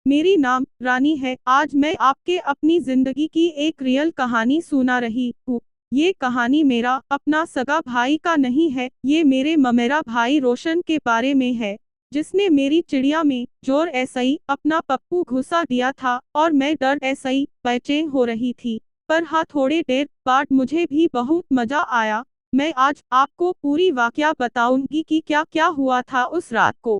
मेरी नाम रानी है। आज मैं आपके अपनी जिंदगी की एक रियल कहानी सुना रही हूँ। ये कहानी मेरा अपना सगा भाई का नहीं है, ये मेरे ममेरा भाई रोशन के बारे में है, जिसने मेरी चिड़िया में जोर ऐसा ही अपना पप्पू घुसा दिया था और मैं डर ऐसा ही बेचैन हो रही थी। पर हाँ, थोड़े देर बाद मुझे भी बहुत मजा आया। मैं आज आपको पूरी वाकया बताऊंगी कि क्या क्या हुआ था उस रात को।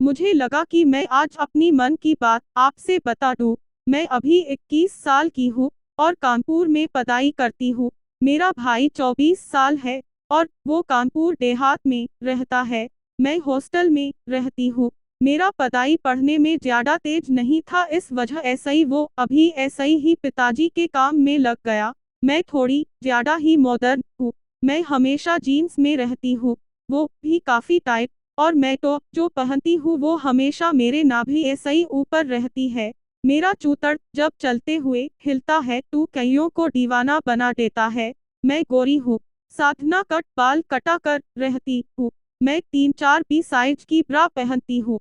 मुझे लगा कि मैं आज अपनी मन की बात आपसे बता दूं। मैं अभी 21 साल की हूँ और कानपुर में पढ़ाई करती हूँ। मेरा भाई 24 साल है और वो कानपुर देहात में रहता है। मैं हॉस्टल में रहती हूँ। मेरा पढ़ाई पढ़ने में ज़्यादा तेज नहीं था, इस वजह ऐसा ही वो अभी ऐसा ही पिताजी के काम में लग गया। मैं थोड़ी ज़्यादा ही मॉडर्न हूँ। मैं हमेशा जीन्स में रहती हूँ, वो भी काफ़ी टाइट। और मैं तो जो पहनती हूँ वो हमेशा मेरे नाभि ऐसा ही ऊपर रहती है। मेरा चूतड़ जब चलते हुए हिलता है तो कईयों को दीवाना बना देता है। मैं गोरी हूँ, साधना कट बाल कटा कर रहती हूँ। मैं 3-4 साइज की ब्रा पहनती हूँ।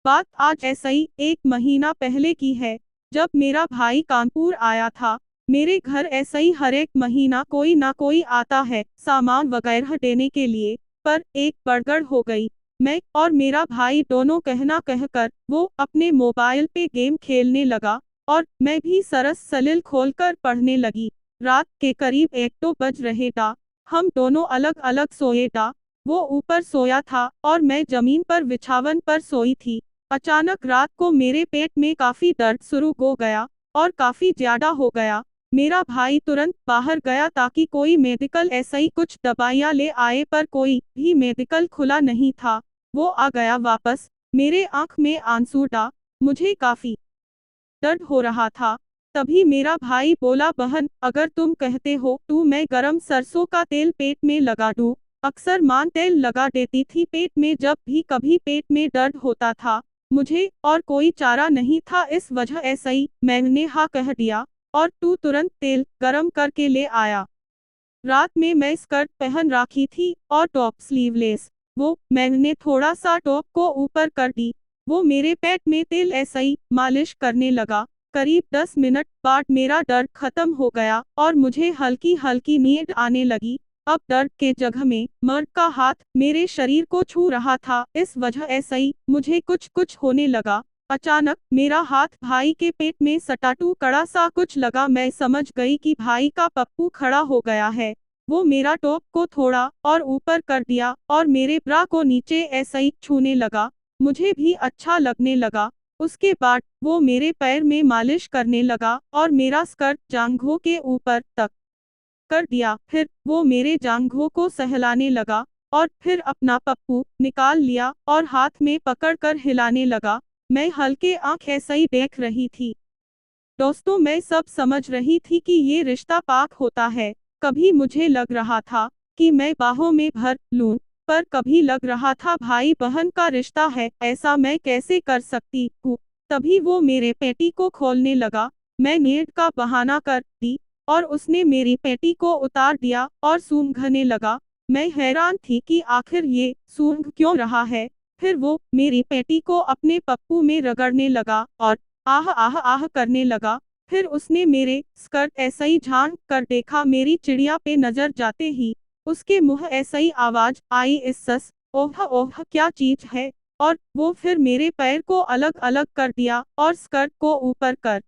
बात आज ऐसा ही 1 महीना पहले की है, जब मेरा भाई कानपुर आया था। मेरे घर ऐसा ही हर एक महीना कोई ना कोई आता है सामान वगैरह देने के लिए। पर एक गड़बड़ हो गई। मैं और मेरा भाई दोनों कहना कहकर वो अपने मोबाइल पे गेम खेलने लगा और मैं भी सरस सलील खोलकर पढ़ने लगी। रात के करीब 1-2 बज रहे था। हम दोनों अलग अलग सोए था। वो ऊपर सोया था और मैं जमीन पर बिछावन पर सोई थी। अचानक रात को मेरे पेट में काफी दर्द शुरू हो गया और काफी ज्यादा हो गया। मेरा भाई तुरंत बाहर गया ताकि कोई मेडिकल ऐसा ही कुछ दवाइयाँ ले आए, पर कोई भी मेडिकल खुला नहीं था। वो आ गया वापस। मेरे आंख में आंसू था। मुझे काफी दर्द हो रहा था। तभी मेरा भाई बोला, बहन अगर तुम कहते हो तो मैं गरम सरसों का तेल पेट में लगा दूं। अक्सर मां तेल लगा देती थी पेट में जब भी कभी पेट में दर्द होता था। मुझे और कोई चारा नहीं था, इस वजह ऐसा ही मैंने हाँ कह दिया और तू तुरंत तेल गरम करके ले आया। रात में मैं स्कर्ट पहन रखी थी और टॉप स्लीवलेस। वो मैंने थोड़ा सा टॉप को ऊपर कर दी। वो मेरे पेट में तेल ऐसा ही मालिश करने लगा। करीब 10 मिनट बाद मेरा दर्द खत्म हो गया और मुझे हल्की हल्की नींद आने लगी। अब दर्द के जगह में मर्द का हाथ मेरे शरीर को छू रहा था, इस वजह ऐसा ही मुझे कुछ कुछ होने लगा। अचानक मेरा हाथ भाई के पेट में सटाटू कड़ा सा कुछ लगा। मैं समझ गई कि भाई का पप्पू खड़ा हो गया है। वो मेरा टॉप को थोड़ा और ऊपर कर दिया और मेरे ब्रा को नीचे ऐसा ही छूने लगा। मुझे भी अच्छा लगने लगा। उसके बाद वो मेरे पैर में मालिश करने लगा और मेरा स्कर्ट जांघों के ऊपर तक कर दिया। फिर वो मेरे जांघों को सहलाने लगा और फिर अपना पप्पू निकाल लिया और हाथ में पकड़कर हिलाने लगा। मैं हल्के आंख ऐसा ही देख रही थी। दोस्तों, मैं सब समझ रही थी कि ये रिश्ता पाक होता है। कभी मुझे लग रहा था कि मैं बाहों में भर लूं, पर कभी लग रहा था भाई बहन का रिश्ता है, ऐसा मैं कैसे कर सकती हूँ। तभी वो मेरे पेटी को खोलने लगा। मैं नींद का बहाना कर दी और उसने मेरी पेटी को उतार दिया और सूंघने लगा। मैं हैरान थी कि आखिर ये सूंघ क्यों रहा है। फिर वो मेरी पेटी को अपने पप्पू में रगड़ने लगा और आह आह आह करने लगा। फिर उसने मेरे स्कर्ट ऐसा ही झांक कर देखा। मेरी चिड़िया पे नजर जाते ही उसके मुंह ऐसा ही आवाज आई, इस ओह ओह क्या चीज है। और वो फिर मेरे पैर को अलग अलग कर दिया और स्कर्ट को ऊपर कर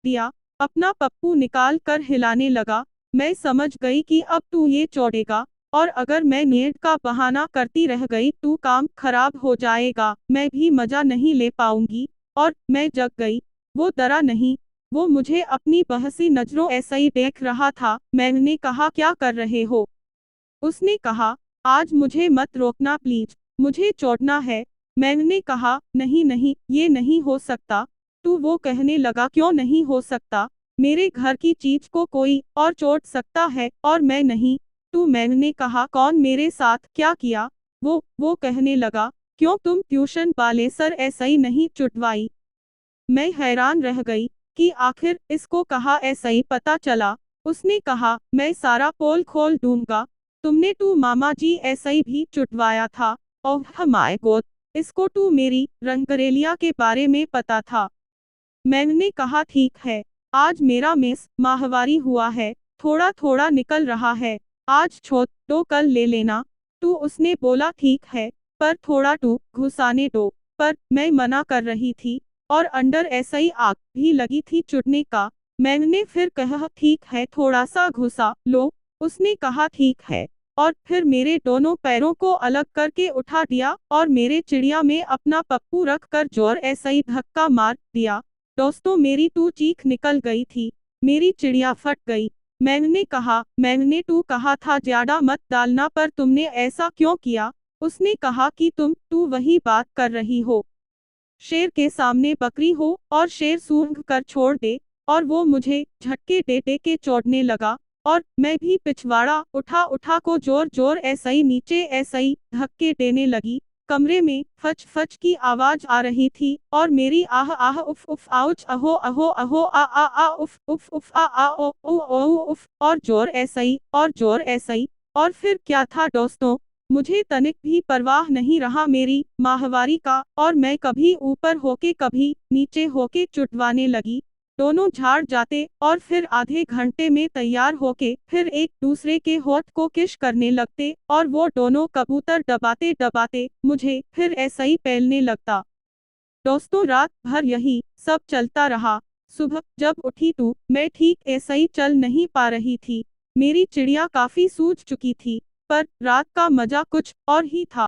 दिया। अपना पप्पू निकाल कर हिलाने लगा। मैं समझ गई कि अब तू ये छोड़ेगा और अगर मैं नींद का बहाना करती रह गई तो काम खराब हो जाएगा, मैं भी मजा नहीं ले पाऊंगी। और मैं जग गई। वो डरा नहीं, वो मुझे अपनी बहसी नजरों ऐसा ही देख रहा था। मैंने कहा, क्या कर रहे हो? उसने कहा, आज मुझे मत रोकना प्लीज, मुझे छोड़ना है। मैंने कहा, नहीं नहीं, ये नहीं हो सकता। तू वो कहने लगा, क्यों नहीं हो सकता? मेरे घर की चीज को कोई और छोड़ सकता है और मैं नहीं। तू मैंने कहा, कौन मेरे साथ क्या किया? वो कहने लगा, क्यों तुम ट्यूशन वाले सर ऐसा ही नहीं चुटवाई? मैं हैरान रह गई कि आखिर इसको कहा ऐसा ही पता चला। उसने कहा, मैं सारा पोल खोल दूंगा। तुमने तू मामा जी ऐसा ही भी चुटवाया था। ओह माय गॉड, इसको टू मेरी रंगरेलिया के बारे में पता था। मैंने कहा ठीक है, आज मेरा मिस माहवारी हुआ है, थोड़ा थोड़ा निकल रहा है, आज छोड़ दो कल ले लेना। टू उसने बोला ठीक है, पर थोड़ा टू घुसाने दो, पर मैं मना कर रही थी और अंडर ऐसा ही आग भी लगी थी चुटने का। मैंने फिर कहा ठीक है थोड़ा सा घुसा लो, उसने कहा ठीक है और फिर मेरे दोनों पैरों को अलग करके उठा दिया और मेरे चिड़िया में अपना पप्पू रख कर जोर ऐसा ही धक्का मार दिया। दोस्तों मेरी टू चीख निकल गई थी, मेरी चिड़िया फट गई। मैंने टू कहा था ज्यादा मत डालना पर तुमने ऐसा क्यों किया? उसने कहा कि तुम टू वही बात कर रही हो, शेर के सामने बकरी हो और शेर सूंघ कर छोड़ दे, और वो मुझे झटके दे दे के चोटने लगा और मैं भी पिछवाड़ा उठा उठा को जोर जोर ऐसा ही नीचे ऐसा ही धक्के देने लगी। कमरे में फच फच की आवाज आ रही थी और मेरी आह आह उफ उफ आउच अहो अहो अहो आ उफ उफ उफ आ ओ ओ ओ उफ और जोर ऐसा ही और जोर ऐसा ही। और फिर क्या था दोस्तों, मुझे तनिक भी परवाह नहीं रहा मेरी माहवारी का और मैं कभी ऊपर होके कभी नीचे होके चुटवाने लगी। दोनों झाड़ जाते और फिर आधे घंटे में तैयार होके फिर एक दूसरे के होठ को किस करने लगते और वो दोनों कबूतर दबाते दबाते मुझे फिर ऐसा ही पहलने लगता। दोस्तों रात भर यही सब चलता रहा। सुबह जब उठी तो मैं ठीक ऐसा ही चल नहीं पा रही थी, मेरी चिड़िया काफी सूज चुकी थी, पर रात का मजा कुछ और ही था।